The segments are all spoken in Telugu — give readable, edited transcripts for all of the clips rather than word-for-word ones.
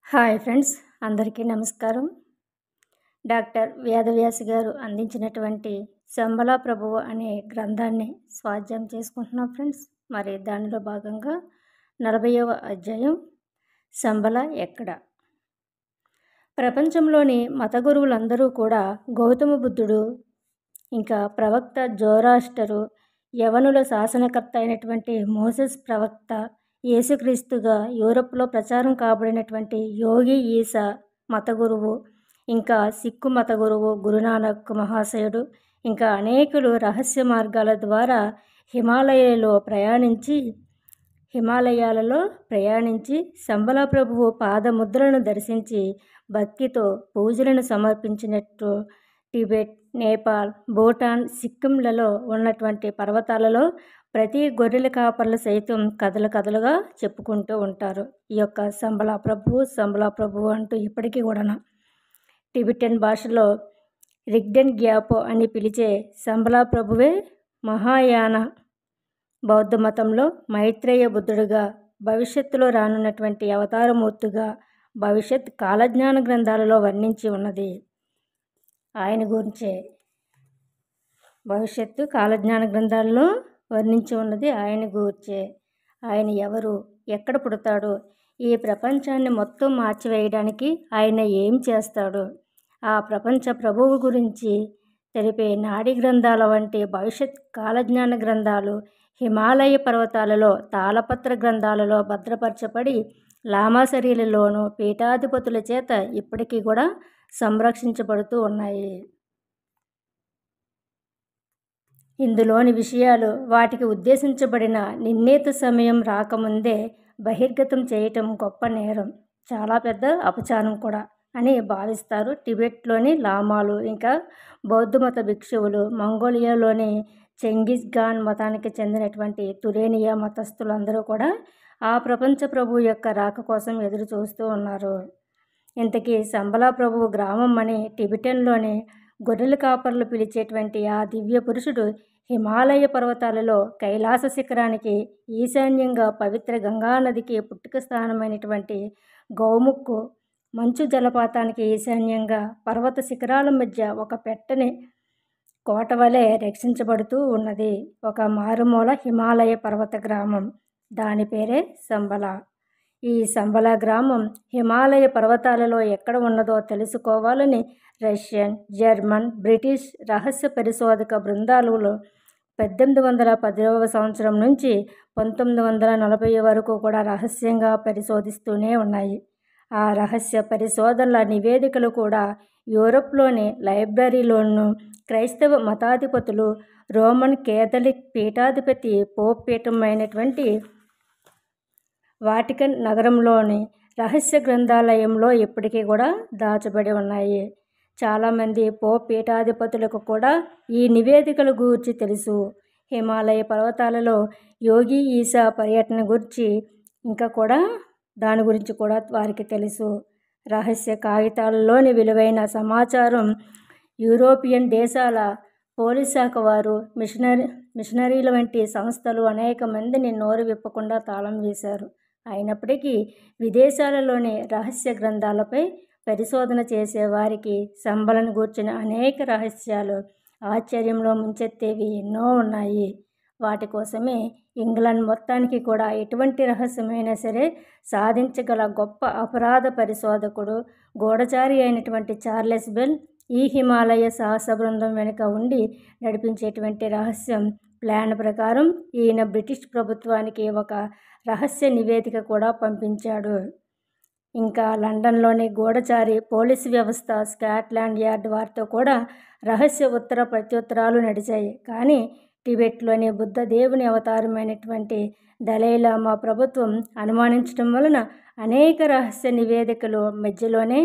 హాయ్ ఫ్రెండ్స్, అందరికీ నమస్కారం. డాక్టర్ వేదవ్యాస్ గారు అందించినటువంటి శంబలా ప్రభువు అనే గ్రంథాన్ని స్వాధ్యాయం చేసుకుంటున్నాం ఫ్రెండ్స్. మరి దానిలో భాగంగా 40వ అధ్యాయం శంబల ఎక్కడ. ప్రపంచంలోని మత గురువులందరూ కూడా గౌతమ బుద్ధుడు, ఇంకా ప్రవక్త జోరాస్టరు, యవనుల శాసనకర్త అయినటువంటి మోసెస్ ప్రవక్త, యేసుక్రీస్తుగా యూరప్లో ప్రచారం కాబడినటువంటి యోగి ఈసా మత గురువు, ఇంకా సిక్కు మత గురువు గురునానక్ మహాశయుడు, ఇంకా అనేకులు రహస్య మార్గాల ద్వారా హిమాలయాలలో ప్రయాణించి శంబలా ప్రభువు పాదముద్రలను దర్శించి భక్తితో పూజలను సమర్పించినట్టు టిబెట్, నేపాల్, భూటాన్, సిక్కింలలో ఉన్నటువంటి పర్వతాలలో ప్రతి గొర్రెల కాపర్లు సైతం కథలుగా చెప్పుకుంటూ ఉంటారు. ఈ యొక్క శంబలా ప్రభువు అంటూ ఇప్పటికీ కూడా టిబెటన్ భాషలో రిగ్డెన్ గ్యాపో అని పిలిచే శంబలా ప్రభువే మహాయాన బౌద్ధ మతంలో మైత్రేయ బుద్ధుడుగా, భవిష్యత్తులో రానున్నటువంటి అవతారమూర్తిగా భవిష్యత్ కాలజ్ఞాన గ్రంథాలలో వర్ణించి ఉన్నది. ఆయన గురించే భవిష్యత్తు కాలజ్ఞాన గ్రంథాలలో వర్ణించి ఉన్నది. ఆయన గురించే. ఆయన ఎవరు, ఎక్కడ పుడతాడు, ఈ ప్రపంచాన్ని మొత్తం మార్చివేయడానికి ఆయన ఏం చేస్తాడు, ఆ ప్రపంచ ప్రభువు గురించి తెలిపే నాడీ గ్రంథాల వంటి భవిష్యత్ కాలజ్ఞాన గ్రంథాలు హిమాలయ పర్వతాలలో తాళపత్ర గ్రంథాలలో భద్రపరచబడి లామాసరీలలోనూ పీఠాధిపతుల చేత ఇప్పటికీ కూడా సంరక్షించబడుతూ ఉన్నాయి. ఇందులోని విషయాలు వాటికి ఉద్దేశించబడిన నిర్ణీత సమయం రాకముందే బహిర్గతం చేయటం గొప్ప నేరం, చాలా పెద్ద అపచారం కూడా అని భావిస్తారు టిబెట్లోని లామాలు, ఇంకా బౌద్ధమత భిక్షువులు, మంగోలియాలోని చెంగిస్ ఖాన్ మతానికి చెందినటువంటి తురేనియా మతస్థులందరూ కూడా ఆ ప్రపంచ ప్రభువు యొక్క రాక కోసం ఎదురు చూస్తూ ఉన్నారు. ఇంతకీ శంబలా ప్రభువు గ్రామం అని టిబెటన్లోని గొర్రెల కాపర్లు పిలిచేటువంటి ఆ దివ్య పురుషుడు హిమాలయ పర్వతాలలో కైలాస శిఖరానికి ఈశాన్యంగా పవిత్ర గంగానదికి పుట్టుక స్థానమైనటువంటి గౌముక్కు మంచు జలపాతానికి ఈశాన్యంగా పర్వత శిఖరాల మధ్య ఒక పెట్టని కోట వలె రక్షించబడుతూ ఉన్నది. ఒక మారుమూల హిమాలయ పర్వత గ్రామం, దాని పేరే శంబలా. ఈ శంబలా గ్రామం హిమాలయ పర్వతాలలో ఎక్కడ ఉన్నదో తెలుసుకోవాలని రష్యన్, జర్మన్, బ్రిటిష్ రహస్య పరిశోధక బృందాలు 1810వ సంవత్సరం నుంచి 1940 వరకు కూడా రహస్యంగా పరిశోధిస్తూనే ఉన్నాయి. ఆ రహస్య పరిశోధనల నివేదికలు కూడా యూరప్లోని లైబ్రరీలోనూ క్రైస్తవ మతాధిపతులు, రోమన్ కేథలిక్ పీఠాధిపతి పోప్ పీఠం అయినటువంటి వాటికన్ నగరంలోని రహస్య గ్రంథాలయంలో ఇప్పటికీ కూడా దాచబడి ఉన్నాయి. చాలామంది పోప్ పీఠాధిపతులకు కూడా ఈ నివేదికల గురించి తెలుసు. హిమాలయ పర్వతాలలో యోగి ఈసా పర్యటన గురించి ఇంకా కూడా దాని గురించి కూడా వారికి తెలుసు. రహస్య కాగితాలలోని విలువైన సమాచారం యూరోపియన్ దేశాల పోలీస్ శాఖ వారు, మిషనరీల వంటి సంస్థలు అనేక మందిని నోరు విప్పకుండా తాళం వేశారు. అయినప్పటికీ విదేశాలలోని రహస్య గ్రంథాలపై పరిశోధన చేసే వారికి శంబలను గూర్చిన అనేక రహస్యాలు ఆశ్చర్యంలో ముంచెత్తేవి ఎన్నో ఉన్నాయి. వాటి కోసమే ఇంగ్లాండ్ మొత్తానికి కూడా ఎటువంటి రహస్యమైనా సరే సాధించగల గొప్ప అపరాధ పరిశోధకుడు, గూఢచారి అయినటువంటి చార్లెస్ బెల్ ఈ హిమాలయ సాహస బృందం వెనుక ఉండి నడిపించేటువంటి రహస్యం ప్లాన్ ప్రకారం ఈయన బ్రిటిష్ ప్రభుత్వానికి ఒక రహస్య నివేదిక కూడా పంపించాడు. ఇంకా లండన్లోని గూఢచారి పోలీసు వ్యవస్థ, స్కాట్లాండ్ యార్డ్ వారితో కూడా రహస్య ఉత్తర ప్రత్యుత్తరాలు నడిచాయి. కానీ టిబెట్లోని బుద్ధ దేవుని అవతారమైనటువంటి దలైలామా ప్రభుత్వం అనుమానించడం వలన అనేక రహస్య నివేదికలు మధ్యలోనే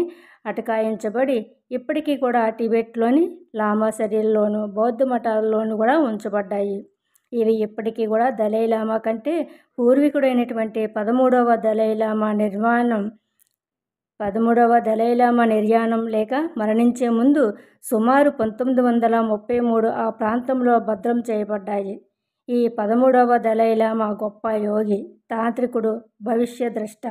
అటకాయించబడి ఇప్పటికీ కూడా టిబెట్లోని లామాసరీల్లోనూ బౌద్ధ మఠాల్లోనూ కూడా ఉంచబడ్డాయి. ఇవి ఇప్పటికీ కూడా దలైలామా కంటే పూర్వీకుడైనటువంటి 13వ దలైలామా నిర్యాణం లేక మరణించే ముందు సుమారు 1933 ఆ ప్రాంతంలో భద్రం చేయబడ్డాయి. ఈ 13వ దలైలామా గొప్ప యోగి, తాంత్రికుడు, భవిష్య ద్రష్ట,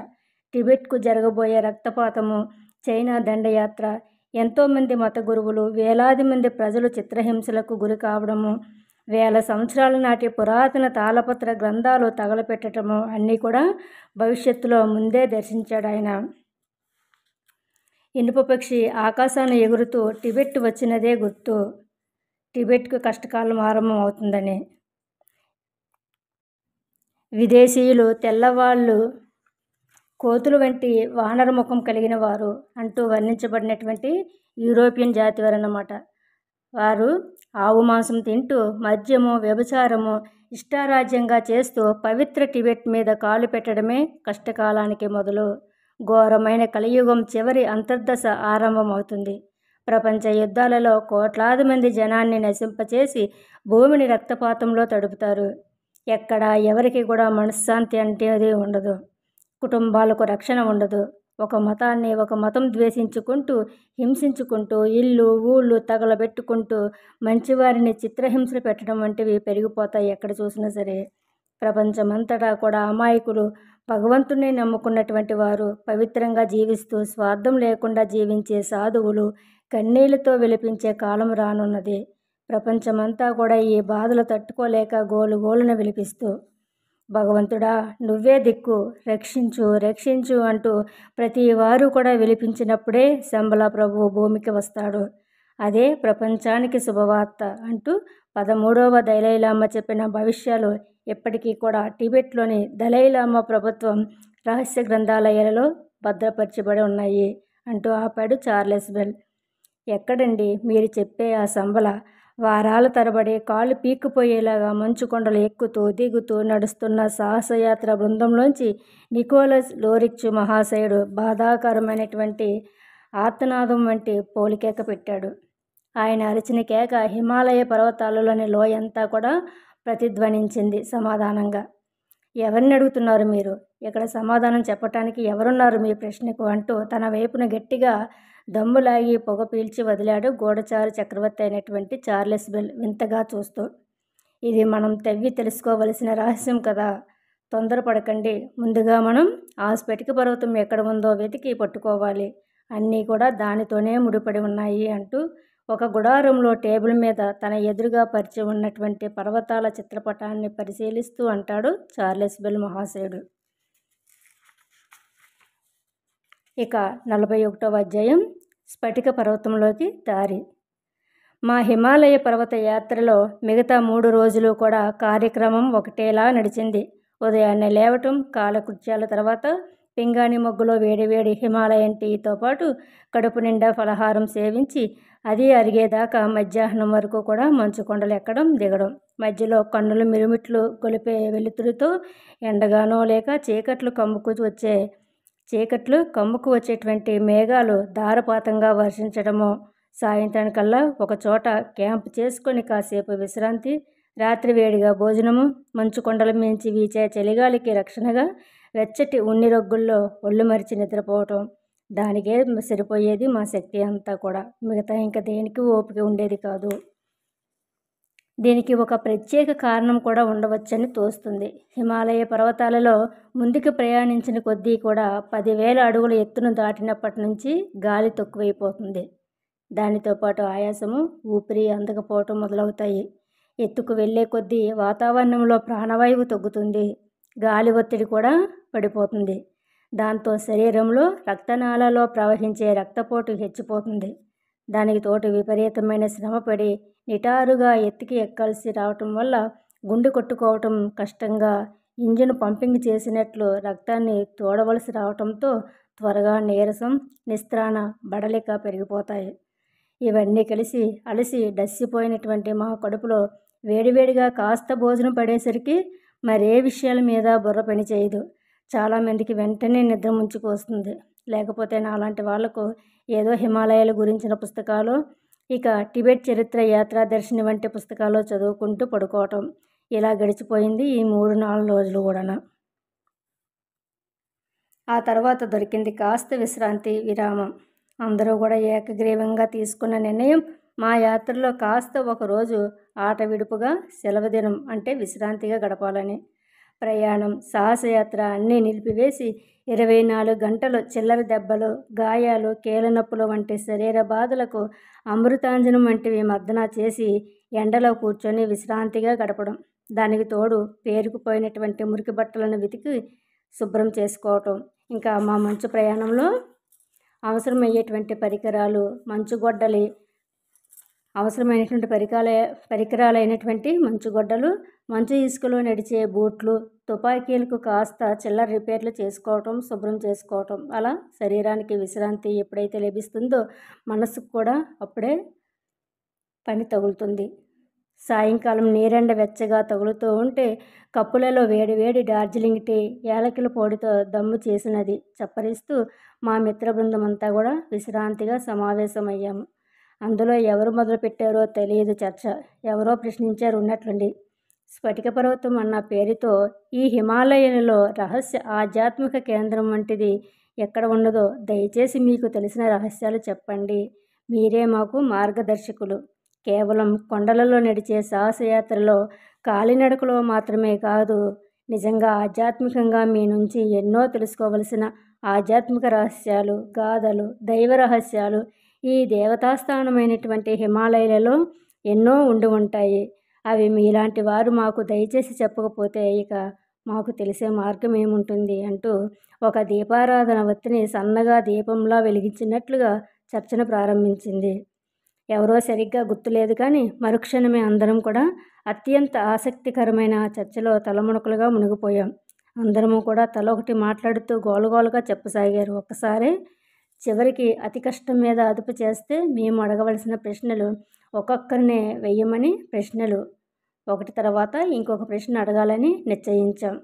టిబెట్కు జరగబోయే రక్తపాతము, చైనా దండయాత్ర, ఎంతోమంది మత గురువులు, వేలాది మంది ప్రజలు చిత్రహింసలకు గురి కావడము, వేల సంవత్సరాల నాటి పురాతన తాళపత్ర గ్రంథాలు తగలపెట్టడము అన్నీ కూడా భవిష్యత్తులో ముందే దర్శించాడు ఆయన. ఇనుప పక్షి ఆకాశాన్ని ఎగురుతూ టిబెట్ వచ్చినదే గుర్తు, టిబెట్కు కష్టకాలం ఆరంభం అవుతుందని. విదేశీయులు తెల్లవాళ్ళు కోతులు వంటి వానర ముఖం కలిగిన వారు అంటూ వర్ణించబడినటువంటి యూరోపియన్ జాతి వారన్నమాట. వారు ఆవు మాంసం తింటూ మద్యము, వ్యభిచారము ఇష్టారాజ్యంగా చేస్తూ పవిత్ర టిబెట్ మీద కాలు పెట్టడమే కష్టకాలానికి మొదలు. ఘోరమైన కలియుగం చివరి అంతర్దశ ఆరంభమవుతుంది. ప్రపంచ యుద్ధాలలో కోట్లాది మంది జనాన్ని నశింపచేసి భూమిని రక్తపాతంలో తడుపుతారు. ఎక్కడ ఎవరికి కూడా మనశ్శాంతి అంటే ఉండదు. కుటుంబాలకు రక్షణ ఉండదు. ఒక మతాన్ని ఒక మతం ద్వేషించుకుంటూ, హింసించుకుంటూ, ఇల్లు ఊళ్ళు తగలబెట్టుకుంటూ మంచివారిని చిత్రహింసలు పెట్టడం వంటివి పెరిగిపోతాయి ఎక్కడ చూసినా సరే. ప్రపంచమంతటా కూడా అమాయకులు, భగవంతుణ్ణి నమ్ముకున్నటువంటి వారు, పవిత్రంగా జీవిస్తూ స్వార్థం లేకుండా జీవించే సాధువులు కన్నీళ్లతో విలపించే కాలం రానున్నది. ప్రపంచమంతా కూడా ఈ బాధలు తట్టుకోలేక గోలుగోలున విలిపిస్తూ, భగవంతుడా నువ్వే దిక్కు, రక్షించు రక్షించు అంటూ ప్రతి వారు కూడా విలిపించినప్పుడే శంబల ప్రభువు భూమికి వస్తాడు. అదే ప్రపంచానికి శుభవార్త అంటూ 13వ దలైలామా చెప్పిన భవిష్యాలు ఇప్పటికీ కూడా టిబెట్లోని దలైలామా ప్రభుత్వం రహస్య గ్రంథాలయాలలో భద్రపరచబడి ఉన్నాయి అంటూ ఆపాడు చార్లెస్ బెల్. ఎక్కడండి మీరు చెప్పే ఆ శంబల? వారాల తరబడి కాళ్ళు పీక్కుపోయేలాగా మంచు కొండలు ఎక్కుతూ దిగుతూ నడుస్తున్న సాహసయాత్ర బృందంలోంచి నికోలస్ లోరిచ్ మహాశయుడు బాధాకరమైనటువంటి ఆర్తనాదం వంటి పోలికేక పెట్టాడు. ఆయన అరిచిన కేక హిమాలయ పర్వతాలలోని లోయంతా కూడా ప్రతిధ్వనించింది సమాధానంగా. ఎవరిని అడుగుతున్నారు మీరు? ఇక్కడ సమాధానం చెప్పటానికి ఎవరున్నారు మీ ప్రశ్నకు అంటూ తన వైపున గట్టిగా దమ్ములాగి పొగ పీల్చి వదిలాడు గూఢచారి చక్రవర్తి అయినటువంటి చార్లెస్ బెల్ వింతగా చూస్తూ. ఇది మనం తవ్వి తెలుసుకోవలసిన రహస్యం కదా, తొందరపడకండి. ముందుగా మనం ఆ స్ఫటిక పర్వతం ఎక్కడ ఉందో వెతికి పట్టుకోవాలి. అన్నీ కూడా దానితోనే ముడిపడి ఉన్నాయి అంటూ ఒక గుడారంలో టేబుల్ మీద తన ఎదురుగా పరిచి ఉన్నటువంటి పర్వతాల చిత్రపటాన్ని పరిశీలిస్తూ అంటాడు చార్లెస్ బెల్ మహాశయుడు. ఇక 41వ అధ్యాయం స్ఫటిక పర్వతంలోకి దారి. మా హిమాలయ పర్వత యాత్రలో మిగతా 3 రోజులు కూడా కార్యక్రమం ఒకటేలా నడిచింది. ఉదయాన్నే లేవటం, కాలకృత్యాల తర్వాత పింగాణి మొగ్గులో వేడివేడి హిమాలయన్ టీతో పాటు కడుపు నిండా ఫలహారం సేవించి అది అరిగేదాకా మధ్యాహ్నం వరకు కూడా మంచు కొండలు ఎక్కడం దిగడం. మధ్యలో కన్నులు మిరుమిట్లు గొలిపే వెలుతురుతో ఎండగానో లేక చీకట్లు కమ్ముకు వచ్చేటువంటి మేఘాలు ధారపాతంగా వర్షించడమో, సాయంత్రానికల్లా ఒక చోట క్యాంపు చేసుకొని కాసేపు విశ్రాంతి, రాత్రి వేడిగా భోజనము, మంచు కొండల మించి వీచే చలిగాలికి రక్షణగా వెచ్చటి ఉన్ని రొగ్గుల్లో ఒళ్ళు మరిచి నిద్రపోవటం. దానికే సరిపోయేది మా శక్తి అంతా కూడా. మిగతా ఇంకా దేనికి ఓపిక ఉండేది కాదు. దీనికి ఒక ప్రత్యేక కారణం కూడా ఉండవచ్చని తోస్తుంది. హిమాలయ పర్వతాలలో ముందుకు ప్రయాణించిన కొద్దీ కూడా 10,000 అడుగుల ఎత్తును దాటినప్పటి నుంచి గాలి తక్కువైపోతుంది. దానితో పాటు ఆయాసము, ఊపిరి అందకపోవటం మొదలవుతాయి. ఎత్తుకు వెళ్ళే కొద్దీ వాతావరణంలో ప్రాణవాయువు తగ్గుతుంది, గాలి ఒత్తిడి కూడా పడిపోతుంది. దాంతో శరీరంలో రక్తనాళాల్లో ప్రవహించే రక్తపోటు హెచ్చిపోతుంది. దానికి తోటి విపరీతమైన శ్రమపడి నిటారుగా ఎత్తుకి ఎక్కాల్సి రావటం వల్ల గుండె కొట్టుకోవటం కష్టంగా, ఇంజిన్ పంపింగ్ చేసినట్లు రక్తాన్ని తోడవలసి రావటంతో త్వరగా నీరసం, నిస్త్రాణ, బడలిక పెరిగిపోతాయి. ఇవన్నీ కలిసి అలసి డస్సిపోయినటువంటి మా కడుపులో వేడివేడిగా కాస్త భోజనం పడేసరికి మరే విషయాల మీద బుర్ర పని చేయదు. చాలామందికి వెంటనే నిద్ర ముంచుకు వస్తుంది. లేకపోతే నాలాంటి వాళ్లకు ఏదో హిమాలయాల గురించిన పుస్తకాలు, ఇక టిబెట్ చరిత్ర, యాత్రా దర్శిని వంటి పుస్తకాలు చదువుకుంటూ పడుకోవటం. ఇలా గడిచిపోయింది ఈ 3-4 రోజులు కూడా. ఆ తర్వాత దొరికింది కాస్త విశ్రాంతి, విరామం. అందరూ కూడా ఏకగ్రీవంగా తీసుకున్న నిర్ణయం మా యాత్రలో కాస్త ఒకరోజు ఆట విడుపుగా సెలవు దినం అంటే విశ్రాంతిగా గడపాలని. ప్రయాణం, సాహసయాత్ర అన్నీ నిలిపివేసి 24 గంటలు చిల్లర దెబ్బలు, గాయాలు, కీళ్ళనొప్పులు వంటి శరీర బాధలకు అమృతాంజనం వంటివి మర్దన చేసి ఎండలో కూర్చొని విశ్రాంతిగా గడపడం. దానికి తోడు పేరుకుపోయినటువంటి మురికి బట్టలను వెతికి శుభ్రం చేసుకోవటం. ఇంకా మా మంచు ప్రయాణంలో అవసరమయ్యేటువంటి పరికరాలు, మంచుగొడ్డలి, అవసరమైనటువంటి పరికరాలైనటువంటి మంచుగొడ్డలు, మంచు ఇసుకలో నడిచే బూట్లు, తుపాకీలకు కాస్త చిల్లర రిపేర్లు చేసుకోవటం, శుభ్రం చేసుకోవటం. అలా శరీరానికి విశ్రాంతి ఎప్పుడైతే లభిస్తుందో మనసుకు కూడా అప్పుడే పని తగులుతుంది. సాయంకాలం నీరెండ వెచ్చగా తగులుతూ ఉంటే కప్పులలో వేడివేడి డార్జిలింగ్ టీ, యాలకుల పొడితో దమ్ము చేసినది చప్పరిస్తూ మా మిత్ర బృందం అంతా కూడా విశ్రాంతిగా సమావేశమయ్యాము. అందులో ఎవరు మొదలుపెట్టారో తెలియదు చర్చ. ఎవరో ప్రశ్నించారు ఉన్నట్లుండి, స్ఫటిక పర్వతం అన్న పేరుతో ఈ హిమాలయాలలో రహస్య ఆధ్యాత్మిక కేంద్రం వంటిది ఎక్కడ ఉన్నదో దయచేసి మీకు తెలిసిన రహస్యాలు చెప్పండి. మీరే మాకు మార్గదర్శకులు. కేవలం కొండలలో నడిచే సాహసయాత్రలో, కాలినడకలో మాత్రమే కాదు, నిజంగా ఆధ్యాత్మికంగా మీ నుంచి ఎన్నో తెలుసుకోవలసిన ఆధ్యాత్మిక రహస్యాలు, గాథలు, దైవ రహస్యాలు ఈ దేవతాస్థానమైనటువంటి హిమాలయాలలో ఎన్నో ఉండి ఉంటాయి. అవి మీలాంటి వారు మాకు దయచేసి చెప్పకపోతే ఇక మాకు తెలిసే మార్గం ఏముంటుంది అంటూ ఒక దీపారాధన వత్తిని సన్నగా దీపంలా వెలిగించినట్లుగా చర్చను ప్రారంభించింది. ఎవరో సరిగ్గా గుర్తులేదు కానీ మరుక్షణమే అందరం కూడా అత్యంత ఆసక్తికరమైన చర్చలో తలమునకలుగా మునిగిపోయాం. అందరము కూడా తల ఒకటి మాట్లాడుతూ గోలగోలుగా చెప్పసాగారు. ఒక్కసారి చివరికి అతి కష్టం మీద అదుపు చేస్తే మేము అడగవలసిన ప్రశ్నలు ఒక్కొక్కరినే వెయ్యమని ప్రశ్నలు ఒకటి తర్వాత ఇంకొక ప్రశ్న అడగాలని నిశ్చయించాం.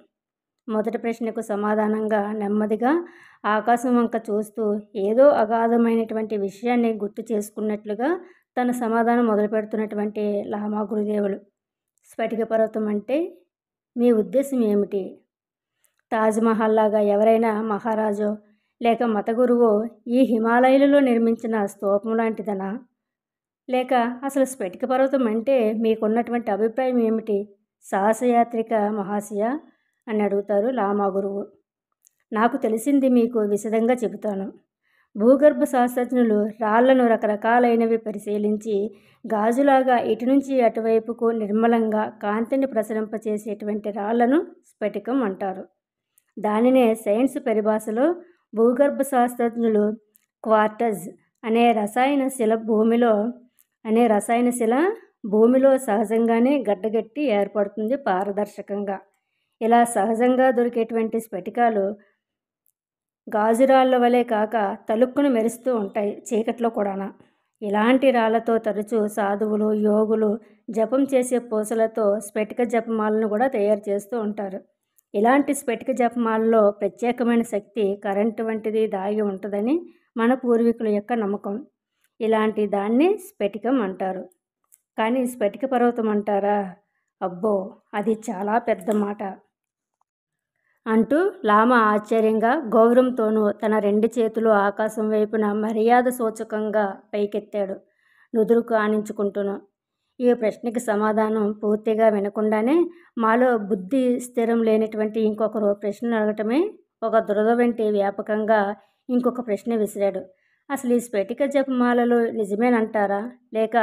మొదటి ప్రశ్నకు సమాధానంగా నెమ్మదిగా ఆకాశం వంక చూస్తూ ఏదో అగాధమైనటువంటి విషయాన్ని గుర్తు చేసుకున్నట్లుగా తన సమాధానం మొదలుపెడుతున్నటువంటి లామా గురుదేవులు, స్ఫటిక పర్వతం అంటే మీ ఉద్దేశం ఏమిటి? తాజ్మహల్ లాగా ఎవరైనా మహారాజో లేక మత గురువో ఈ హిమాలయాలలో నిర్మించిన స్తూపం లాంటిదనా? లేక అసలు స్ఫటిక పర్వతం అంటే మీకున్నటువంటి అభిప్రాయం ఏమిటి సాహసయాత్రిక మహాశయ అని అడుగుతారు లామా గురువు. నాకు తెలిసింది మీకు విశదంగా చెబుతాను. భూగర్భ శాస్త్రజ్ఞులు రాళ్లను రకరకాలైనవి పరిశీలించి గాజులాగా ఇటు నుంచి అటువైపుకు నిర్మలంగా కాంతిని ప్రసరింపచేసేటువంటి రాళ్లను స్ఫటికం అంటారు. దానినే సైన్స్ పరిభాషలో భూగర్భ శాస్త్రజ్ఞులు క్వార్టజ్ అనే రసాయన శిల భూమిలో సహజంగానే గడ్డగట్టి ఏర్పడుతుంది పారదర్శకంగా. ఇలా సహజంగా దొరికేటువంటి స్ఫటికాలు గాజురాళ్ల వలె కాక తలుక్కును మెరుస్తూ ఉంటాయి చీకట్లో కూడానా. ఇలాంటి రాళ్లతో తరచూ సాధువులు, యోగులు జపం చేసే పూసలతో స్ఫటిక జపమాలను కూడా తయారు చేస్తూ ఉంటారు. ఇలాంటి స్ఫటిక జపమాలలో ప్రత్యేకమైన శక్తి, కరెంటు వంటిది దాగి ఉంటుందని మన పూర్వీకుల యొక్క నమ్మకం. ఇలాంటి దాన్ని స్ఫటికం అంటారు. కానీ స్ఫటిక పర్వతం అంటారా? అబ్బో, అది చాలా పెద్ద మాట అంటూ లామా ఆశ్చర్యంగా గౌరవంతోనూ తన 2 చేతులు ఆకాశం వైపున మర్యాద సూచకంగా పైకెత్తాడు, నుదురుకు ఆనించుకుంటూను. ఈ ప్రశ్నకి సమాధానం పూర్తిగా వినకుండానే మాలో బుద్ధి స్థిరం లేనటువంటి ఇంకొకరు ప్రశ్నలు అడగటమే ఒక దురద వంటి వ్యాపకంగా ఇంకొక ప్రశ్న విసిరాడు. అసలు ఈ స్ఫటిక జపమాలలు నిజమేనంటారా? లేక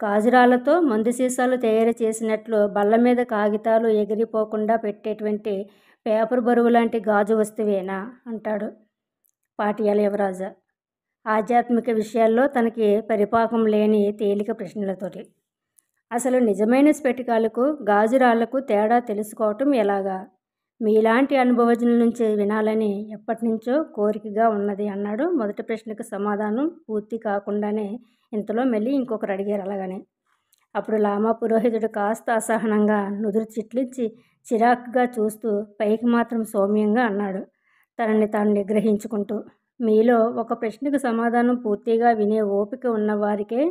గాజురాళ్లతో మందు సీసాలు తయారు చేసినట్లు బల్ల మీద కాగితాలు ఎగిరిపోకుండా పెట్టేటువంటి పేపర్ బరువు లాంటి గాజు వస్తువేనా అంటాడు పాటియాల యువరాజా ఆధ్యాత్మిక విషయాల్లో తనకి పరిపాకం లేని తేలిక ప్రశ్నలతోటి. అసలు నిజమైన స్ఫటికాలకు గాజురాళ్లకు తేడా తెలుసుకోవటం ఎలాగా? మీలాంటి అనుభవజ్ఞుల నుంచి వినాలని ఎప్పటి నుంచో కోరికగా ఉన్నది అన్నాడు. మొదటి ప్రశ్నకు సమాధానం పూర్తి కాకుండానే ఇంతలో మళ్ళీ ఇంకొకరు అడిగారు అలాగనే. అప్పుడు లామా పురోహితుడు కాస్త అసహనంగా నుదురు చిట్లించి చిరాకుగా చూస్తూ పైకి మాత్రం సౌమ్యంగా అన్నాడు, తనని తాను నిగ్రహించుకుంటూ. మీలో ఒక ప్రశ్నకు సమాధానం పూర్తిగా వినే ఓపిక ఉన్నవారికే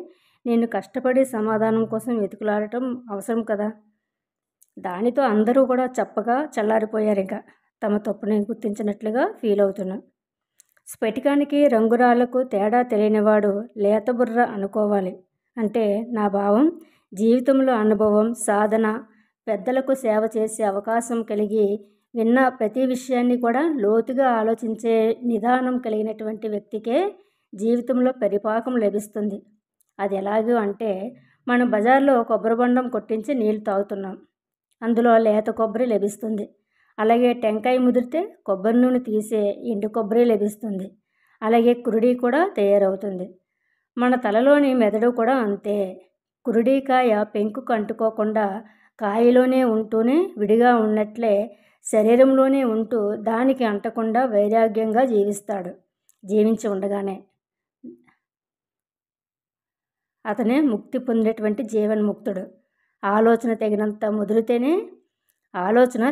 నేను కష్టపడి సమాధానం కోసం వెతుకులాడటం అవసరం కదా. దానితో అందరూ కూడా చప్పగా చల్లారిపోయారు. ఇంకా తమ తప్పుని గుర్తించినట్లుగా ఫీల్ అవుతున్నాం. స్ఫటికానికి రంగురాళ్లకు తేడా తెలియనివాడు లేత బుర్ర అనుకోవాలి. అంటే నా భావం, జీవితంలో అనుభవం, సాధన, పెద్దలకు సేవ చేసే అవకాశం కలిగి విన్న ప్రతి విషయాన్ని కూడా లోతుగా ఆలోచించే నిదానం కలిగినటువంటి వ్యక్తికే జీవితంలో పరిపాకం లభిస్తుంది. అది ఎలాగో అంటే, మనం బజార్లో కొబ్బరి బొండం కొట్టించి నీళ్లు తాగుతున్నాం. అందులో లేత కొబ్బరి లభిస్తుంది. అలాగే టెంకాయ ముదిరితే కొబ్బరి నూనె తీసే ఎండు కొబ్బరి లభిస్తుంది. అలాగే కురుడి కూడా తయారవుతుంది. మన తలలోని మెదడు కూడా అంతే. కురుడికాయ పెంకుకు అంటుకోకుండా కాయలోనే ఉంటూనే విడిగా ఉన్నట్లే శరీరంలోనే ఉంటూ దానికి అంటకుండా వైరాగ్యంగా జీవిస్తాడు. జీవించి ఉండగానే అతనే ముక్తి పొందేటువంటి జీవన్ముక్తుడు. ఆలోచన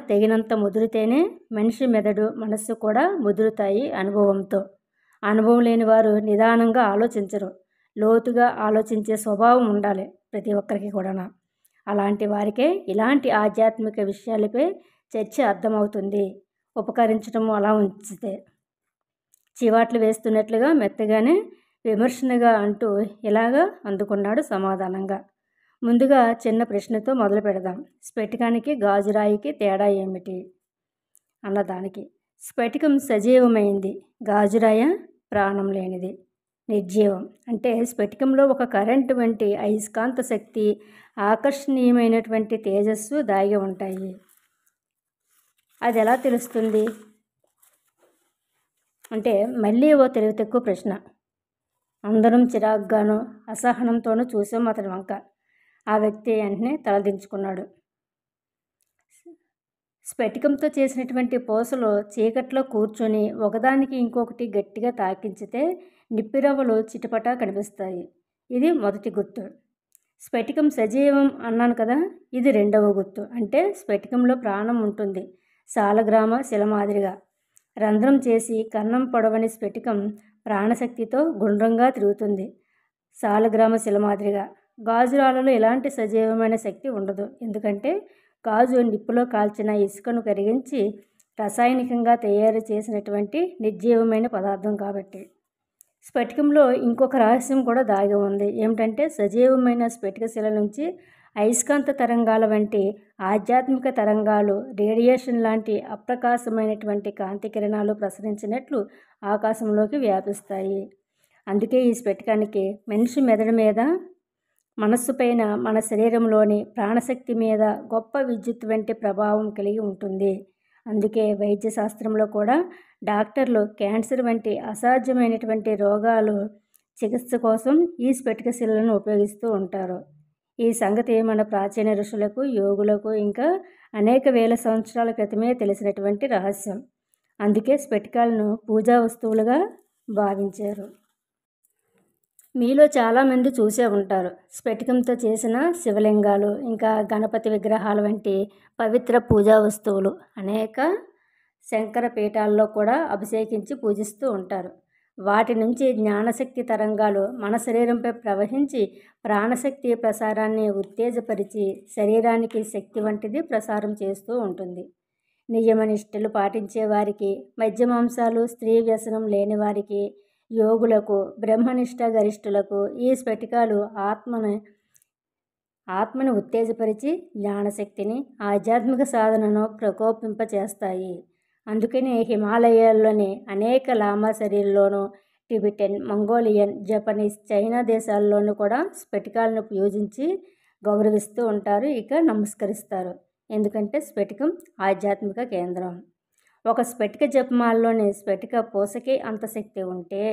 తగినంత ముదిరితేనే మనిషి మెదడు, మనస్సు కూడా ముదురుతాయి అనుభవంతో. అనుభవం లేని వారు నిదానంగా ఆలోచించరు. లోతుగా ఆలోచించే స్వభావం ఉండాలి ప్రతి ఒక్కరికి కూడా. అలాంటి వారికే ఇలాంటి ఆధ్యాత్మిక విషయాలపై చర్చ అర్థమవుతుంది. ఉపకరించడం అలా ఉంచితే చివాట్లు వేస్తున్నట్లుగా మెత్తగానే విమర్శనగా అంటూ ఇలాగా అందుకున్నాడు సమాధానంగా. ముందుగా చిన్న ప్రశ్నతో మొదలు పెడదాం. స్ఫటికానికి గాజురాయికి తేడా ఏమిటి అన్నదానికి. స్ఫటికం సజీవమైంది, గాజురాయ ప్రాణం లేనిది, నిర్జీవం. అంటే స్ఫటికంలో ఒక కరెంటు వంటి అయస్కాంత శక్తి, ఆకర్షణీయమైనటువంటి తేజస్సు దాగి ఉంటాయి. అది ఎలా తెలుస్తుంది అంటే, మళ్ళీ ఓ తెలివి తక్కువ ప్రశ్న. అందరం చిరాగ్గానూ అసహనంతోనూ చూసాం అతని వంక. ఆ వ్యక్తి వెంటనే తలదించుకున్నాడు. స్ఫటికంతో చేసినటువంటి పూసలు చీకట్లో కూర్చొని ఒకదానికి ఇంకొకటి గట్టిగా తాకించితే నిప్పిరవ్వలు చిటపటా కనిపిస్తాయి. ఇది మొదటి గుర్తు. స్ఫటికం సజీవం అన్నాను కదా, ఇది రెండవ గుర్తు. అంటే స్ఫటికంలో ప్రాణం ఉంటుంది, సాలగ్రామ శిల మాదిరిగా. రంధ్రం చేసి కన్నం పొడవని స్ఫటికం ప్రాణశక్తితో గుండ్రంగా తిరుగుతుంది, సాలగ్రామ శిల మాదిరిగా. గాజురాలలో ఎలాంటి సజీవమైన శక్తి ఉండదు. ఎందుకంటే గాజు నిప్పులో కాల్చిన ఇసుకను కరిగించి రసాయనికంగా తయారు చేసినటువంటి నిర్జీవమైన పదార్థం కాబట్టి. స్ఫటికంలో ఇంకొక రహస్యం కూడా దాగి ఉంది. ఏమిటంటే, సజీవమైన స్ఫటిక శిల నుంచి అయస్కాంత తరంగాల వంటి ఆధ్యాత్మిక తరంగాలు, రేడియేషన్ లాంటి అప్రకాశమైనటువంటి కాంతి కిరణాలు ప్రసరించినట్లు ఆకాశంలోకి వ్యాపిస్తాయి. అందుకే ఈ స్ఫటికానికి మనిషి మెదడు మీద, మనస్సు పైన, మన శరీరంలోని ప్రాణశక్తి మీద గొప్ప విద్యుత్ వంటి ప్రభావం కలిగి ఉంటుంది. అందుకే వైద్య శాస్త్రంలో కూడా డాక్టర్లు క్యాన్సర్ వంటి అసాధ్యమైనటువంటి రోగాలు చికిత్స కోసం ఈ స్ఫటిక శిలను ఉపయోగిస్తూ ఉంటారు. ఈ సంగతి మన ప్రాచీన ఋషులకు, యోగులకు ఇంకా అనేక వేల సంవత్సరాల క్రితమే తెలిసినటువంటి రహస్యం. అందుకే స్ఫటికాలను పూజా వస్తువులుగా భావించారు. మీలో చాలామంది చూసే ఉంటారు, స్ఫటికంతో చేసిన శివలింగాలు, ఇంకా గణపతి విగ్రహాలు వంటి పవిత్ర పూజా వస్తువులు అనేక శంకర పీఠాల్లో కూడా అభిషేకించి పూజిస్తూ ఉంటారు. వాటి నుంచి జ్ఞానశక్తి తరంగాలు మన శరీరంపై ప్రవహించి ప్రాణశక్తి ప్రసారాన్ని ఉత్తేజపరిచి శరీరానికి శక్తి వంటిది ప్రసారం చేస్తూ ఉంటుంది. నియమనిష్టలు పాటించే వారికి, మద్యమాంసాలు, స్త్రీ వ్యసనం లేని వారికి, యోగులకు, బ్రహ్మనిష్ట గరిష్ఠులకు ఈ స్ఫటికాలు ఆత్మను ఉత్తేజపరిచి జ్ఞానశక్తిని, ఆధ్యాత్మిక సాధనను ప్రకోపింపచేస్తాయి. అందుకనే హిమాలయాల్లోని అనేక లామా శరీరంలోనూ, టిబెటన్, మంగోలియన్, జపనీస్, చైనా దేశాల్లోనూ కూడా స్ఫటికాలను పూజించి గౌరవిస్తూ ఉంటారు, ఇక నమస్కరిస్తారు. ఎందుకంటే స్ఫటికం ఆధ్యాత్మిక కేంద్రం. ఒక స్ఫటిక జపమాలలోని స్ఫటిక పూసకి అంత శక్తి ఉంటే,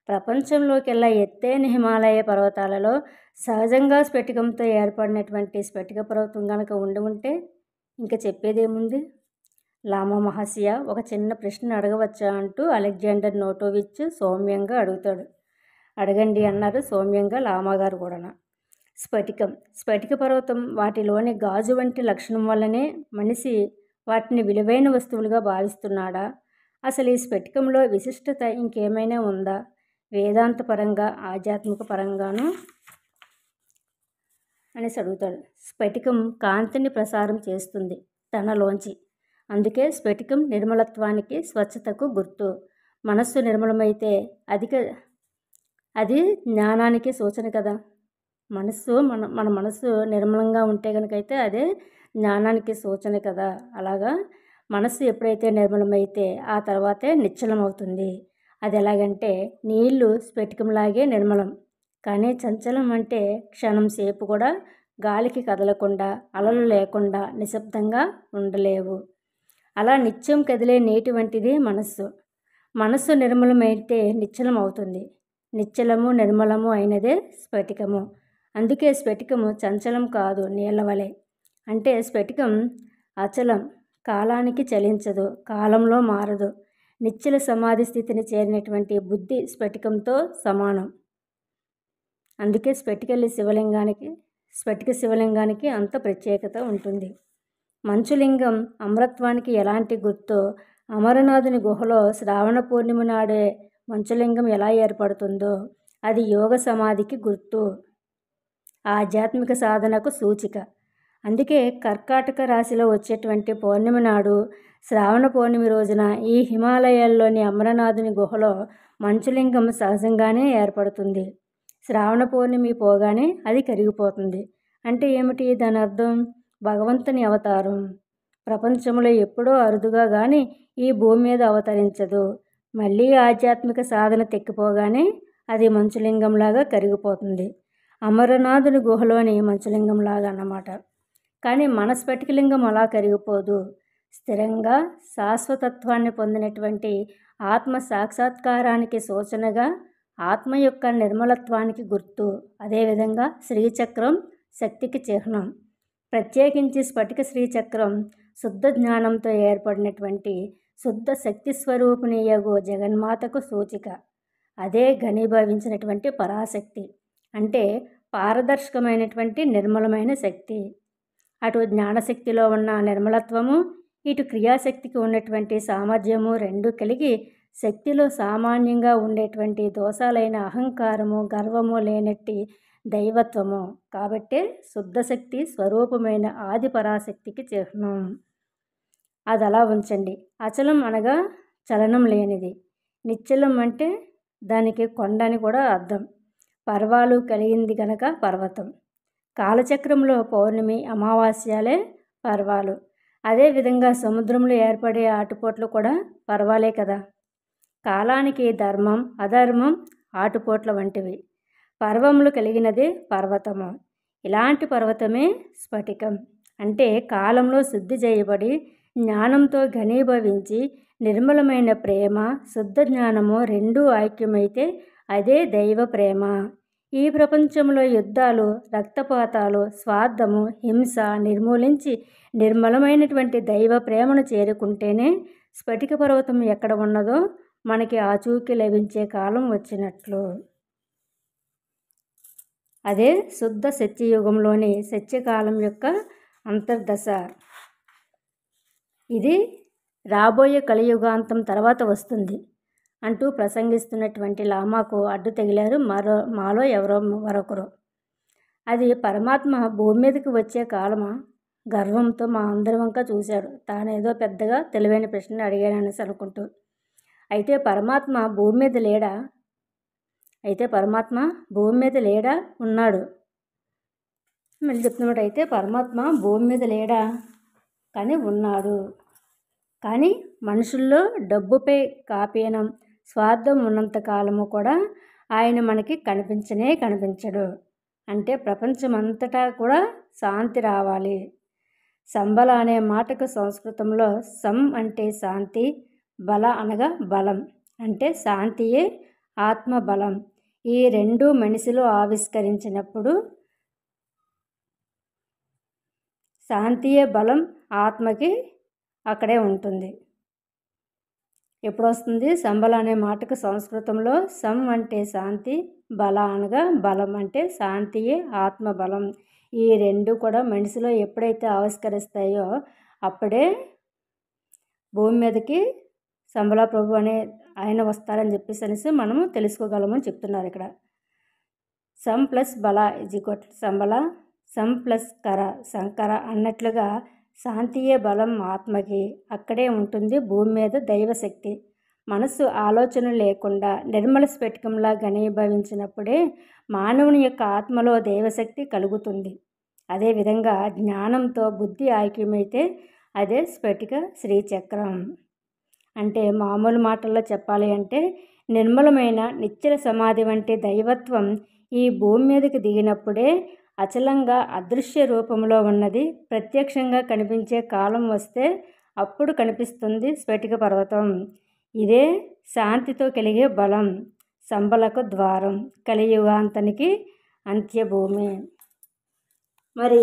ప్రపంచంలోకెల్లా ఎత్తైన హిమాలయ పర్వతాలలో సహజంగా స్ఫటికంతో ఏర్పడినటువంటి స్ఫటిక పర్వతం కనుక ఉంటే ఇంకా చెప్పేదేముంది. లామా మహర్షి ఒక చిన్న ప్రశ్న అడగవచ్చా అంటూ అలెగ్జాండర్ నోటోవిచ్ సౌమ్యంగా అడుగుతాడు. అడగండి అన్నారు సౌమ్యంగా లామాగారు కూడా. స్ఫటిక పర్వతం వాటిలోని గాజు వంటి లక్షణం వల్లనే మనిషి వాటిని విలువైన వస్తువులుగా భావిస్తున్నాడా? అసలు ఈ స్ఫటికంలో విశిష్టత ఇంకేమైనా ఉందా? వేదాంత పరంగా, ఆధ్యాత్మిక పరంగాను అనేసి అడుగుతాడు. స్ఫటికం కాంతిని ప్రసారం చేస్తుంది తనలోంచి. అందుకే స్ఫటికం నిర్మలత్వానికి, స్వచ్ఛతకు గుర్తు. మనస్సు నిర్మలమైతే అది జ్ఞానానికి సూచన కదా. మన మనసు నిర్మలంగా ఉంటే కనుకైతే అదే జ్ఞానానికి సూచన కదా. అలాగా మనసు ఎప్పుడైతే నిర్మలమైతే ఆ తర్వాతే నిశ్చలం అవుతుంది. అది ఎలాగంటే నీళ్లు స్ఫటికంలాగే నిర్మలం, కానీ చంచలం అంటే క్షణం సేపు కూడా గాలికి కదలకుండా అలలు లేకుండా నిశ్శబ్దంగా ఉండలేవు. అలా నిత్యం కదిలే నీటి వంటిది మనస్సు. మనస్సు నిర్మలమైతే నిశ్చలం అవుతుంది. నిశ్చలము నిర్మలము అయినదే స్ఫటికము. అందుకే స్ఫటికము చంచలం కాదు, నీళ్ల వలె. అంటే స్ఫటికం అచలం, కాలానికి చలించదు, కాలంలో మారదు. నిశ్చల సమాధి స్థితిని చేరినటువంటి బుద్ధి స్ఫటికంతో సమానం. అందుకే స్ఫటిక శివలింగానికి అంత ప్రత్యేకత ఉంటుంది. మంచులింగం అమరత్వానికి ఎలాంటి గుర్తో, అమరనాథుని గుహలో శ్రావణ పూర్ణిమ నాడే మంచులింగం ఎలా ఏర్పడుతుందో అది యోగ సమాధికి గుర్తు, ఆధ్యాత్మిక సాధనకు సూచిక. అందుకే కర్కాటక రాశిలో వచ్చేటువంటి పౌర్ణమి నాడు, శ్రావణ పౌర్ణమి రోజున ఈ హిమాలయాల్లోని అమరనాథుని గుహలో మంచులింగం సహజంగానే ఏర్పడుతుంది. శ్రావణ పౌర్ణమి పోగానే అది కరిగిపోతుంది. అంటే ఏమిటి దాని అర్థం? భగవంతుని అవతారం ప్రపంచంలో ఎప్పుడో అరుదుగా కానీ ఈ భూమి మీద అవతరించదు. మళ్ళీ ఆధ్యాత్మిక సాధన తెక్కిపోగానే అది మంచులింగంలాగా కరిగిపోతుంది. అమరనాథుని గుహలోని మంచులింగంలాగా అన్నమాట. కానీ మన స్ఫటికలింగం అలా కరిగిపోదు. స్థిరంగా శాశ్వతత్వాన్ని పొందినటువంటి ఆత్మ సాక్షాత్కారానికి సూచనగా, ఆత్మ యొక్క నిర్మలత్వానికి గుర్తు. అదేవిధంగా శ్రీచక్రం శక్తికి చిహ్నం. ప్రత్యేకించి స్ఫటిక శ్రీచక్రం శుద్ధ జ్ఞానంతో ఏర్పడినటువంటి శుద్ధ శక్తి స్వరూపిణియగు జగన్మాతకు సూచిక. అదే ఘనీభవించినటువంటి పరాశక్తి, అంటే పారదర్శకమైనటువంటి నిర్మలమైన శక్తి. అటు జ్ఞానశక్తిలో ఉన్న నిర్మలత్వము, ఇటు క్రియాశక్తికి ఉన్నటువంటి సామర్థ్యము రెండూ కలిగి శక్తిలో సామాన్యంగా ఉండేటువంటి దోషాలైన అహంకారము, గర్వము లేనట్టి దైవత్వము. కాబట్టే శుద్ధశక్తి స్వరూపమైన ఆది పరాశక్తికి చిహ్నం. అది అలా ఉంచండి. అచలం అనగా చలనం లేనిది. నిశ్చలం అంటే దానికి కొండ అని కూడా అర్థం. పర్వాలు కలిగింది గనక పర్వతం. కాలచక్రంలో పౌర్ణమి, అమావాస్యలే పర్వాలు. అదేవిధంగా సముద్రంలో ఏర్పడే ఆటుపోట్లు కూడా పర్వాలే కదా. కాలానికి ధర్మం అధర్మం ఆటుపోట్ల వంటివి. పర్వములు కలిగినదే పర్వతము. ఇలాంటి పర్వతమే స్ఫటికం. అంటే కాలంలో శుద్ధి చేయబడి జ్ఞానంతో ఘనీభవించి నిర్మలమైన ప్రేమ, శుద్ధ జ్ఞానము రెండూ ఐక్యమైతే అదే దైవ ప్రేమ. ఈ ప్రపంచంలో యుద్ధాలు, రక్తపాతాలు, స్వార్థము, హింస నిర్మూలించి నిర్మలమైనటువంటి దైవ ప్రేమను చేరుకుంటేనే స్ఫటిక పర్వతం ఎక్కడ ఉన్నదో మనకి ఆచూకీ లభించే కాలం వచ్చినట్లు. అదే శుద్ధ సత్యయుగంలోని సత్యకాలం యొక్క అంతర్దశ. ఇది రాబోయే కలియుగాంతం తర్వాత వస్తుంది అంటూ ప్రసంగిస్తున్నటువంటి లామాకు అడ్డు తగిలారు మాలో ఎవరో మరొకరు. అది పరమాత్మ భూమి మీదకి వచ్చే కాలమా? గర్వంతో మా అందరి వంక చూశాడు. తానేదో పెద్దగా తెలివైన ప్రశ్న అడిగాననేసి అనుకుంటూ. అయితే పరమాత్మ భూమి మీద లేడా? ఉన్నాడు. మళ్ళీ చెప్తున్నాడు. అయితే పరమాత్మ భూమి మీద లేడా? కానీ ఉన్నాడు. కానీ మనుషుల్లో డబ్బుపై కాపీనం, స్వార్థం ఉన్నంత కాలము కూడా ఆయన మనకి కనిపించడు. అంటే ప్రపంచమంతటా కూడా శాంతి రావాలి. సంబల అనే మాటకు సంస్కృతంలో సం అంటే శాంతి, బల అనగా బలం. అంటే శాంతియే ఆత్మబలం. ఈ రెండు మనిషిలో ఆవిష్కరించినప్పుడు శాంతియే బలం ఆత్మకి అక్కడే ఉంటుంది. ఎప్పుడు వస్తుంది? సంబల అనే మాటకు సంస్కృతంలో సం అంటే శాంతి, బల అనగా బలం. అంటే శాంతియే ఆత్మబలం. ఈ రెండు కూడా మనిషిలో ఎప్పుడైతే ఆవిష్కరిస్తాయో అప్పుడే భూమి మీదకి సంబల ప్రభు అనే ఆయన వస్తారని చెప్పేసి మనము తెలుసుకోగలమని చెప్తున్నారు ఇక్కడ. సం ప్లస్ బల = సంబల, సం ప్లస్ కర శంకర అన్నట్లుగా శాంతియే బలం ఆత్మకి. అక్కడే ఉంటుంది భూమి మీద దైవశక్తి. మనస్సు ఆలోచన లేకుండా నిర్మల స్ఫటికంలా ఘనీభవించినప్పుడే మానవుని యొక్క ఆత్మలో దైవశక్తి కలుగుతుంది. అదేవిధంగా జ్ఞానంతో బుద్ధి ఐక్యమైతే అదే స్ఫటిక శ్రీచక్రం. అంటే మామూలు మాటల్లో చెప్పాలి అంటే నిర్మలమైన నిశ్చల సమాధి వంటి దైవత్వం ఈ భూమి మీదకి దిగినప్పుడే అచలంగా అదృశ్య రూపంలో ఉన్నది ప్రత్యక్షంగా కనిపించే కాలం వస్తే అప్పుడు కనిపిస్తుంది స్ఫటిక పర్వతం. ఇదే శాంతితో కలిగే బలం, సంబలకు ద్వారం, కలియుగాంతానికి అంత్యభూమి. మరి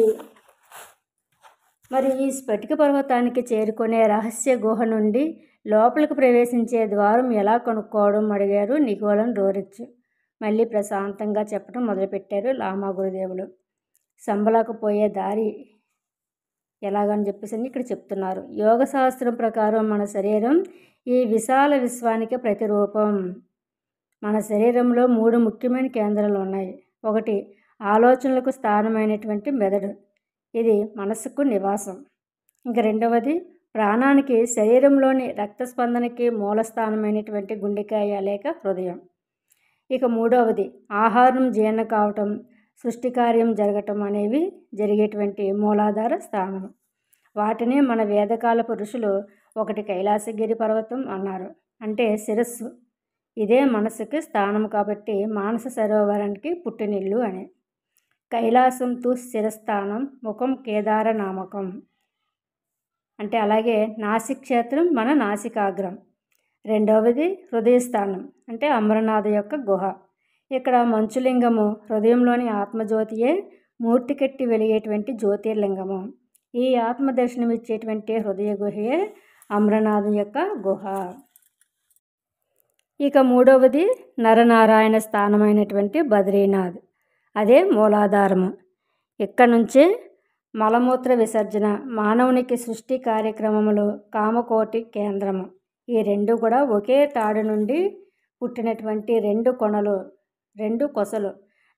ఈ స్ఫటిక పర్వతానికి చేరుకునే రహస్య గుహ నుండి లోపలికి ప్రవేశించే ద్వారం ఎలా కనుక్కోవడం అడిగారు నికోలన్ రోరిచ్. మళ్ళీ ప్రశాంతంగా చెప్పడం మొదలుపెట్టారు లామా గురుదేవులు. సంబలకు పోయే దారి ఎలాగని చెప్పేసి ఇక్కడ చెప్తున్నారు. యోగ శాస్త్రం ప్రకారం మన శరీరం ఈ విశాల విశ్వానికి ప్రతిరూపం. మన శరీరంలో 3 ముఖ్యమైన కేంద్రాలు ఉన్నాయి. ఒకటి ఆలోచనలకు స్థానమైనటువంటి మెదడు, ఇది మనసుకు నివాసం. ఇంకా రెండవది ప్రాణానికి శరీరంలోని రక్తస్పందనకి మూలస్థానమైనటువంటి గుండెకాయ లేక హృదయం. ఇక మూడవది ఆహారం జీర్ణ కావటం, సృష్టి కార్యం జరగటం అనేవి జరిగేటువంటి మూలాధార స్థానం. వాటిని మన వేదకాలపు ఋషులు ఒకటి కైలాసగిరి పర్వతం అన్నారు. అంటే శిరస్సు, ఇదే మనసుకి స్థానం కాబట్టి మానస సరోవరానికి పుట్టినిల్లు అని. కైలాసం తు శిరస్థానం ముఖం కేదార నామకం. అంటే అలాగే నాసిక్ క్షేత్రం మన నాసికాగ్రం. రెండవది హృదయస్థానం అంటే అమరనాథ యొక్క గుహ. ఇక్కడ మంచులింగము హృదయంలోని ఆత్మజ్యోతియే మూర్తికెట్టి వెలిగేటువంటి జ్యోతిర్లింగము. ఈ ఆత్మ దర్శనమిచ్చేటువంటి హృదయ గుహయే అమరనాథ యొక్క గుహ. ఇక మూడవది నరనారాయణ స్థానమైనటువంటి బద్రీనాథ్, అదే మూలాధారము. ఇక్కడ నుంచే మలమూత్ర విసర్జన, మానవునికి సృష్టి కార్యక్రమములు, కామకోటి కేంద్రము. ఈ రెండు కూడా ఒకే తాడు నుండి పుట్టినటువంటి 2 కొనలు, 2 కొసలు.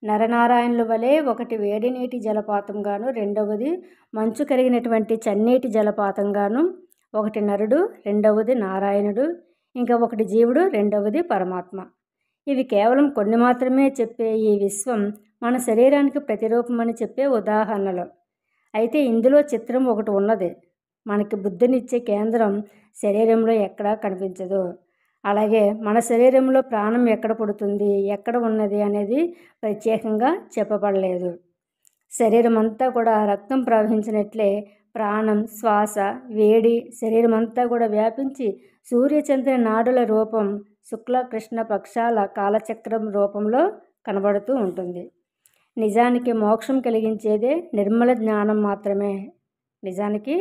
నరనారాయణుల వలె ఒకటి వేడి నీటి జలపాతంగాను, రెండవది మంచు కరిగినటువంటి చన్నీటి జలపాతంగాను. ఒకటి నరుడు, రెండవది నారాయణుడు, ఇంకా ఒకటి జీవుడు, రెండవది పరమాత్మ. ఇవి కేవలం కొన్ని మాత్రమే చెప్పే ఈ విశ్వం మన శరీరానికి ప్రతిరూపమని చెప్పే ఉదాహరణలు. అయితే ఇందులో చిత్రం ఒకటి ఉన్నది. మనకి బుద్ధినిచ్చే కేంద్రం శరీరంలో ఎక్కడా కనిపించదు. అలాగే మన శరీరంలో ప్రాణం ఎక్కడ పుడుతుంది, ఎక్కడ ఉన్నది అనేది ప్రత్యేకంగా చెప్పబడలేదు. శరీరం అంతా కూడా రక్తం ప్రవహించినట్లే ప్రాణం, శ్వాస, వేడి శరీరం అంతా కూడా వ్యాపించి సూర్యచంద్ర నాడుల రూపం శుక్ల కృష్ణ పక్షాల కాలచక్రం రూపంలో కనబడుతూ ఉంటుంది. నిజానికి మోక్షం కలిగించేదే నిర్మల జ్ఞానం మాత్రమే. నిజానికి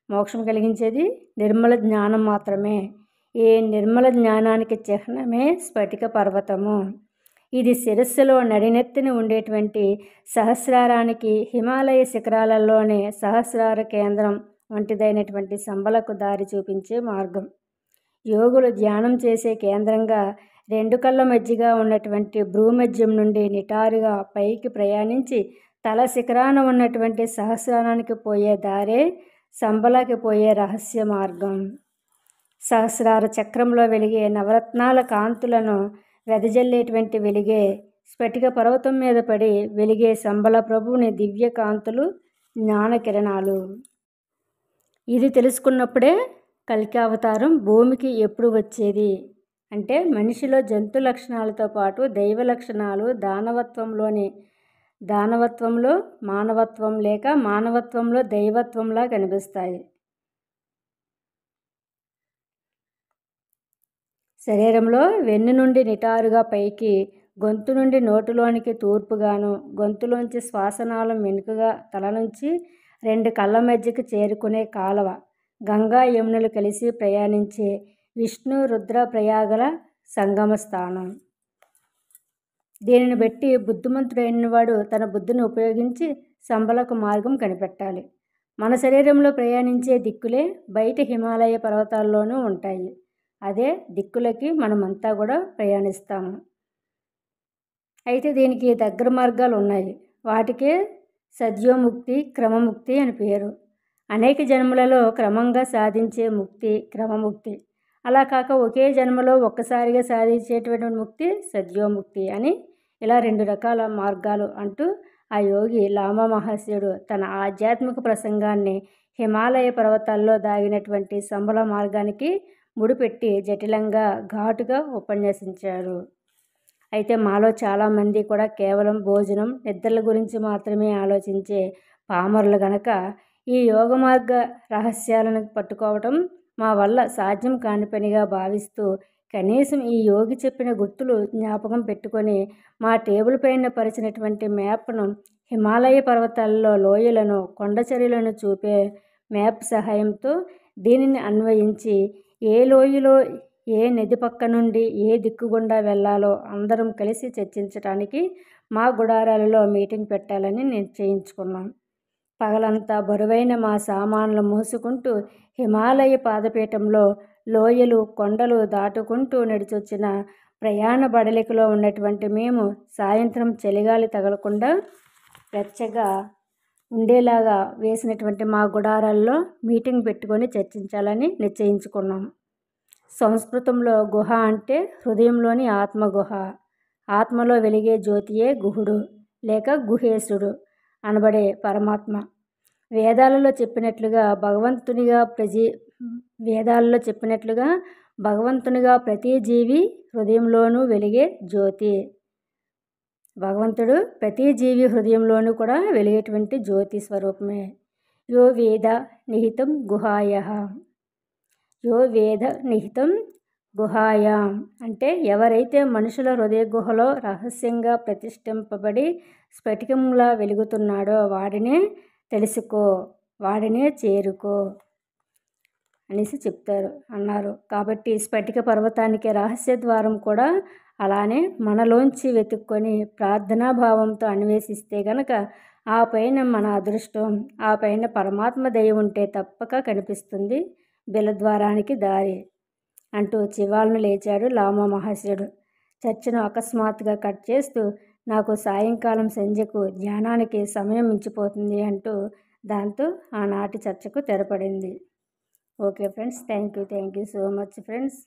మోక్షం కలిగించేది నిర్మల జ్ఞానం మాత్రమే. ఈ నిర్మల జ్ఞానానికి చిహ్నమే స్ఫటిక పర్వతము. ఇది శిరస్సులో నడినెత్తిన ఉండేటువంటి సహస్రారానికి హిమాలయ శిఖరాలలోనే సహస్రార కేంద్రం వంటిదైనటువంటి సంబలకు దారి చూపించే మార్గం. యోగులు ధ్యానం చేసే కేంద్రంగా 2 కళ్ళ మధ్యగా ఉన్నటువంటి భ్రూమధ్యం నుండి నిటారుగా పైకి ప్రయాణించి తల శిఖరాన ఉన్నటువంటి సహస్రారానికి పోయే దారే సంబలకి పోయే రహస్య మార్గం. సహస్రార చక్రంలో వెలిగే నవరత్నాల కాంతులను వెదజల్లేటువంటి వెలిగే స్ఫటిక పర్వతం మీద పడి వెలిగే సంబల ప్రభువుని దివ్య కాంతులు, జ్ఞాన కిరణాలు. ఇది తెలుసుకున్నప్పుడే కల్కి అవతారం భూమికి ఎప్పుడు వచ్చేది అంటే మనిషిలో జంతు లక్షణాలతో పాటు దైవ లక్షణాలు దానవత్వంలో మానవత్వం లేక మానవత్వంలో దైవత్వంలా కనిపిస్తాయి. శరీరంలో వెన్ను నుండి నిటారుగా పైకి, గొంతు నుండి నోటిలోనికి తూర్పుగాను, గొంతులోంచి శ్వాసనాళం వెనుకగా తల నుంచి 2 కళ్ళ మధ్యకి చేరుకునే కాలవ, గంగా యమునలు కలిసి ప్రయాణించే విష్ణు రుద్ర ప్రయాగల సంగమ స్థానం. దీనిని బట్టి బుద్ధిమంతుడైన వాడు తన బుద్ధిని ఉపయోగించి సంబలకు మార్గం కనిపెట్టాలి. మన శరీరంలో ప్రయాణించే దిక్కులే బయట హిమాలయ పర్వతాల్లోనూ ఉంటాయి. అదే దిక్కులకి మనమంతా కూడా ప్రయాణిస్తాము. అయితే దీనికి దగ్గర మార్గాలు ఉన్నాయి. వాటికే సద్యోముక్తి, క్రమముక్తి అని పేరు. అనేక జన్మలలో క్రమంగా సాధించే ముక్తి క్రమముక్తి. అలా కాక ఒకే జన్మలో ఒక్కసారిగా సాధించేటువంటి ముక్తి సద్యోముక్తి అని ఇలా 2 రకాల మార్గాలు అంటూ ఆ యోగి లామా మహర్షుడు తన ఆధ్యాత్మిక ప్రసంగాన్ని హిమాలయ పర్వతాల్లో దాగినటువంటి సంబల మార్గానికి ముడిపెట్టి జటిలంగా ఘాటుగా ఉపన్యసించారు. అయితే మాలో చాలామంది కూడా కేవలం భోజనం నిద్రల గురించి మాత్రమే ఆలోచించే పామరులు గనక ఈ యోగ మార్గ రహస్యాలను పట్టుకోవటం మా వల్ల సాధ్యం కాని పనిగా భావిస్తూ కనీసం ఈ యోగి చెప్పిన గుర్తులు జ్ఞాపకం పెట్టుకొని మా టేబుల్ పైన పరిచినటువంటి మ్యాప్ను హిమాలయ పర్వతాల్లో లోయలను కొండచర్యలను చూపే మ్యాప్ సహాయంతో దీనిని అన్వయించి ఏ లోయలో ఏ నది పక్క నుండి ఏ దిక్కు గుండా వెళ్ళాలో అందరం కలిసి చర్చించడానికి మా గుడారాలలో మీటింగ్ పెట్టాలని నిశ్చయించుకున్నాం. పగలంతా బరువైన మా సామాన్లు మోసుకుంటూ హిమాలయ పాదపీఠంలో లోయలు కొండలు దాటుకుంటూ నడిచొచ్చిన ప్రయాణ బడలికలో ఉన్నటువంటి మేము సాయంత్రం చలిగాలి తగలకుండా వెచ్చగా ఉండేలాగా వేసినటువంటి మా గుడారాల్లో మీటింగ్ పెట్టుకొని చర్చించాలని నిశ్చయించుకున్నాం. సంస్కృతంలో గుహ అంటే హృదయంలోని ఆత్మగుహ. ఆత్మలో వెలిగే జ్యోతియే గుహుడు లేక గుహేశుడు అనబడే పరమాత్మ. వేదాలలో చెప్పినట్లుగా భగవంతునిగా ప్రతి జీవి హృదయంలోనూ వెలిగే జ్యోతి. భగవంతుడు ప్రతి జీవి హృదయంలోనూ కూడా వెలిగేటువంటి జ్యోతి స్వరూపమే. యో వేద నిహితం గుహాయః. యో వేద నిహితం గుహాయాం అంటే ఎవరైతే మనుషుల హృదయ గుహలో రహస్యంగా ప్రతిష్ఠింపబడి స్ఫటికంలా వెలుగుతున్నాడో వాడినే తెలుసుకో, వాడినే చేరుకో అనేసి అన్నారు. కాబట్టి స్ఫటిక పర్వతానికి రహస్య ద్వారం కూడా అలానే మనలోంచి వెతుక్కొని ప్రార్థనాభావంతో అన్వేషిస్తే గనక ఆ పైన మన అదృష్టం, ఆ పైన పరమాత్మ దయ ఉంటే తప్పక కనిపిస్తుంది బిలద్వారానికి దారి అంటూ చివాలను లేచాడు లామా మహర్షుడు. చర్చను అకస్మాత్తుగా కట్ చేస్తూ నాకు సాయంకాలం సంధ్యకు ధ్యానానికి సమయం మించిపోతుంది అంటూ దాంతో ఆనాటి చర్చకు తెరపడింది. Okay friends, thank you so much friends.